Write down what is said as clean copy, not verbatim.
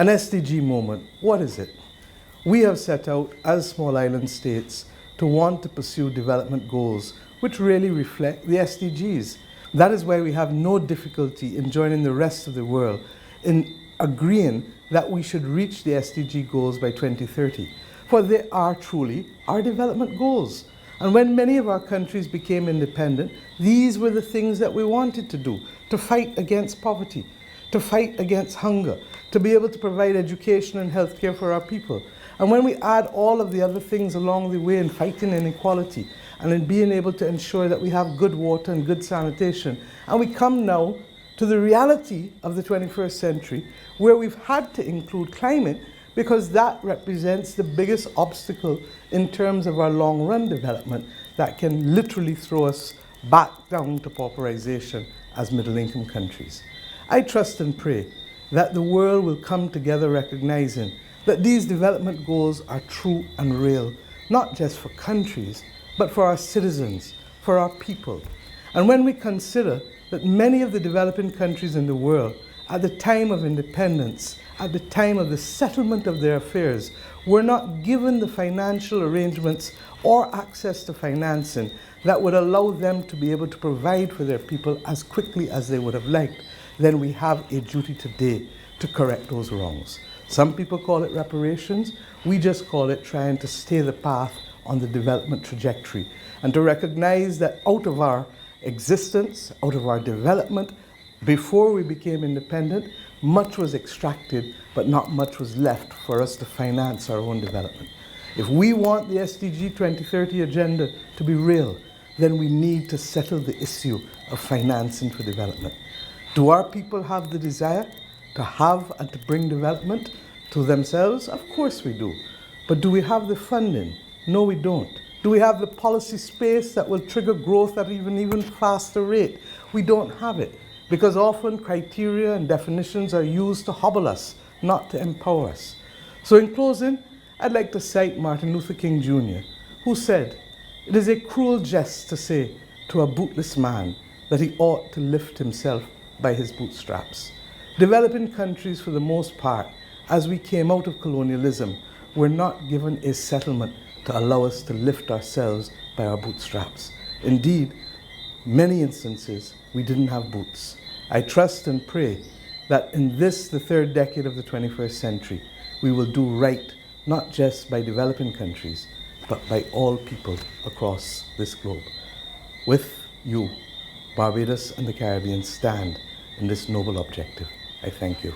An SDG moment, what is it? We have set out as small island states to want to pursue development goals which really reflect the SDGs. That is why we have no difficulty in joining the rest of the world in agreeing that we should reach the SDG goals by 2030. For they are truly our development goals. And when many of our countries became independent, these were the things that we wanted to do: to fight against poverty, to fight against hunger, to be able to provide education and healthcare for our people. And when we add all of the other things along the way in fighting inequality and in being able to ensure that we have good water and good sanitation, and we come now to the reality of the 21st century where we've had to include climate because that represents the biggest obstacle in terms of our long-run development that can literally throw us back down to pauperization as middle-income countries. I trust and pray that the world will come together recognizing that these development goals are true and real, not just for countries, but for our citizens, for our people. And when we consider that many of the developing countries in the world, at the time of independence, at the time of the settlement of their affairs, were not given the financial arrangements or access to financing that would allow them to be able to provide for their people as quickly as they would have liked, then we have a duty today to correct those wrongs. Some people call it reparations. We just call it trying to stay the path on the development trajectory and to recognize that out of our existence, out of our development, before we became independent, much was extracted, but not much was left for us to finance our own development. If we want the SDG 2030 agenda to be real, then we need to settle the issue of financing for development. Do our people have the desire to have and to bring development to themselves? Of course we do. But do we have the funding? No, we don't. Do we have the policy space that will trigger growth at an even faster rate? We don't have it, because often criteria and definitions are used to hobble us, not to empower us. So in closing, I'd like to cite Martin Luther King Jr., who said, "It is a cruel jest to say to a bootless man that he ought to lift himself by his bootstraps." Developing countries, for the most part, as we came out of colonialism, were not given a settlement to allow us to lift ourselves by our bootstraps. Indeed, many instances, we didn't have boots. I trust and pray that in this, the third decade of the 21st century, we will do right, not just by developing countries, but by all people across this globe. With you, Barbados and the Caribbean stand in this noble objective. I thank you.